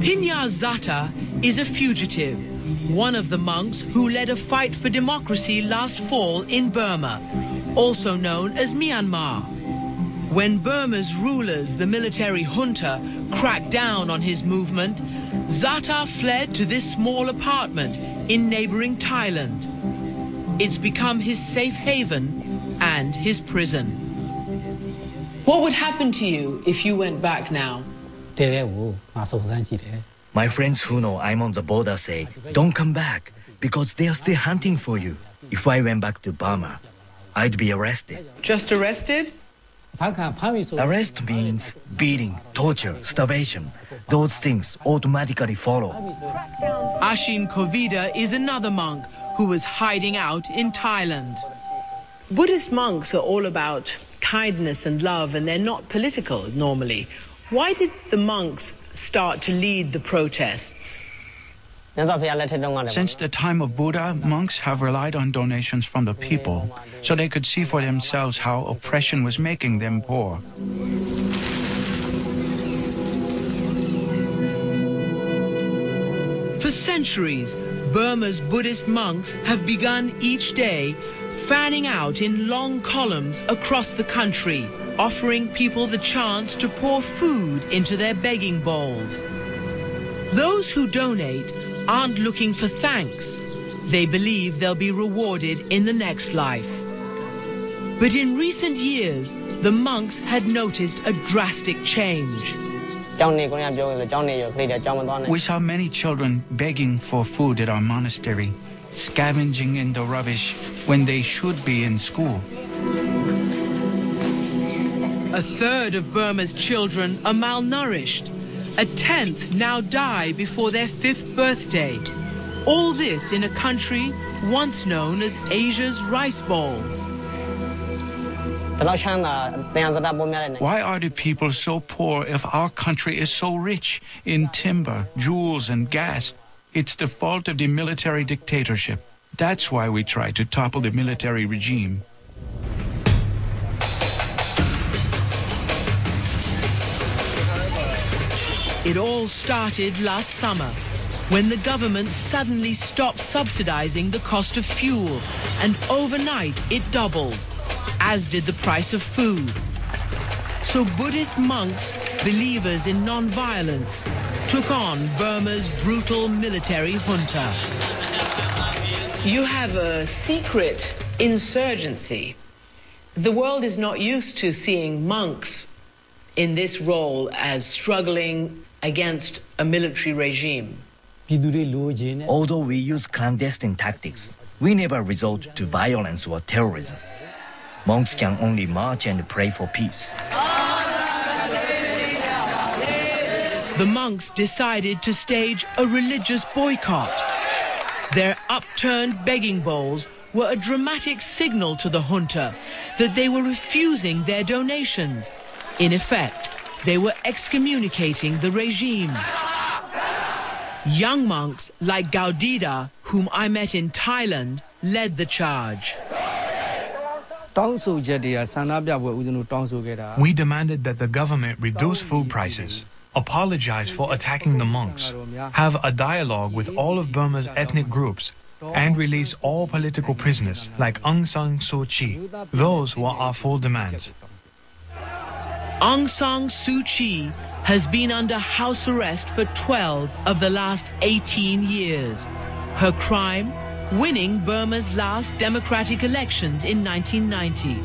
Zata is a fugitive, one of the monks who led a fight for democracy last fall in Burma, also known as Myanmar. When Burma's rulers, the military junta, cracked down on his movement, Zata fled to this small apartment in neighboring Thailand. It's become his safe haven and his prison. What would happen to you if you went back now? My friends who know I'm on the border say, don't come back, because they are still hunting for you. If I went back to Burma, I'd be arrested. Just arrested? Arrest means beating, torture, starvation. Those things automatically follow. Ashin Kovida is another monk who was hiding out in Thailand. Buddhist monks are all about kindness and love, and they're not political normally. Why did the monks start to lead the protests? Since the time of Buddha, monks have relied on donations from the people so they could see for themselves how oppression was making them poor. For centuries, Burma's Buddhist monks have begun each day fanning out in long columns across the country, offering people the chance to pour food into their begging bowls. Those who donate aren't looking for thanks. They believe they'll be rewarded in the next life. But in recent years, the monks had noticed a drastic change. We saw many children begging for food at our monastery, scavenging in the rubbish when they should be in school. A third of Burma's children are malnourished. A tenth now die before their 5th birthday. All this in a country once known as Asia's rice bowl. Why are the people so poor if our country is so rich in timber, jewels, and gas? It's the fault of the military dictatorship. That's why we try to topple the military regime. It all started last summer, when the government suddenly stopped subsidizing the cost of fuel, and overnight it doubled, as did the price of food. So Buddhist monks, believers in non-violence, took on Burma's brutal military junta. You have a secret insurgency. The world is not used to seeing monks in this role as struggling against a military regime. Although we use clandestine tactics, we never resort to violence or terrorism. Monks can only march and pray for peace. The monks decided to stage a religious boycott. Their upturned begging bowls were a dramatic signal to the junta that they were refusing their donations. In effect, they were excommunicating the regime. Young monks like Gaudida, whom I met in Thailand, led the charge. We demanded that the government reduce food prices, apologize for attacking the monks, have a dialogue with all of Burma's ethnic groups, and release all political prisoners like Aung San Suu Kyi. Those were our full demands. Aung San Suu Kyi has been under house arrest for 12 of the last 18 years. Her crime? Winning Burma's last democratic elections in 1990.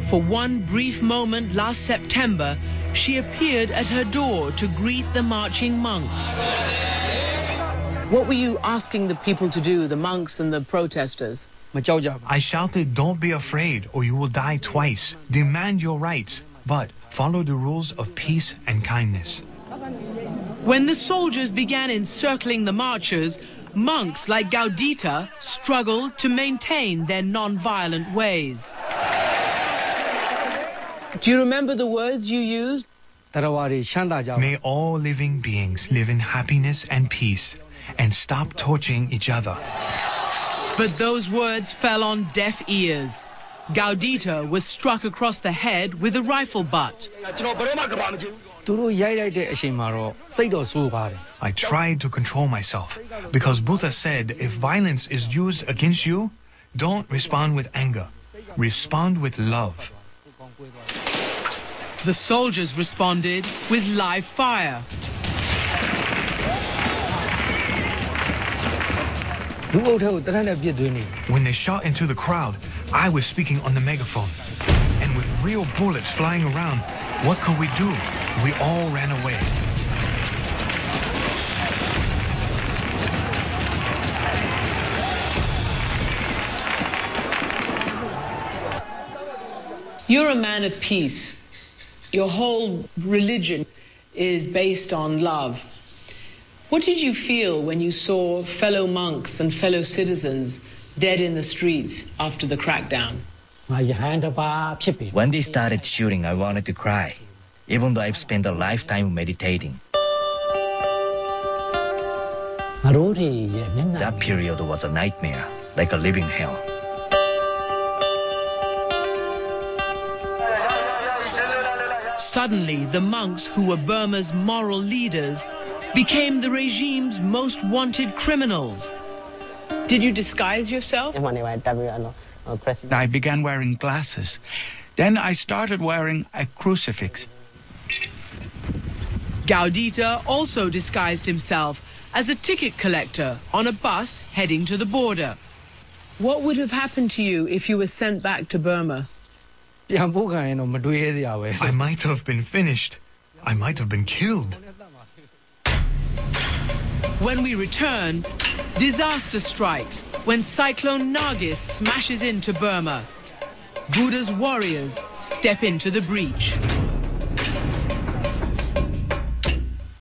For one brief moment last September, she appeared at her door to greet the marching monks. What were you asking the people to do, the monks and the protesters? I shouted, "Don't be afraid or you will die twice. Demand your rights, but follow the rules of peace and kindness." When the soldiers began encircling the marchers, monks like Gaudita struggled to maintain their non-violent ways. Do you remember the words you used? May all living beings live in happiness and peace, and stop torturing each other. But those words fell on deaf ears. Gaudita was struck across the head with a rifle butt. I tried to control myself because Buddha said if violence is used against you, don't respond with anger. Respond with love. The soldiers responded with live fire. When they shot into the crowd, I was speaking on the megaphone. And with real bullets flying around, what could we do? We all ran away. You're a man of peace. Your whole religion is based on love. What did you feel when you saw fellow monks and fellow citizens dead in the streets after the crackdown? When they started shooting, I wanted to cry, even though I've spent a lifetime meditating. That period was a nightmare, like a living hell. Suddenly, the monks who were Burma's moral leaders became the regime's most wanted criminals. Did you disguise yourself? I began wearing glasses. Then I started wearing a crucifix. Gaudita also disguised himself as a ticket collector on a bus heading to the border. What would have happened to you if you were sent back to Burma? I might have been finished. I might have been killed. When we return, disaster strikes when Cyclone Nargis smashes into Burma. Buddha's warriors step into the breach.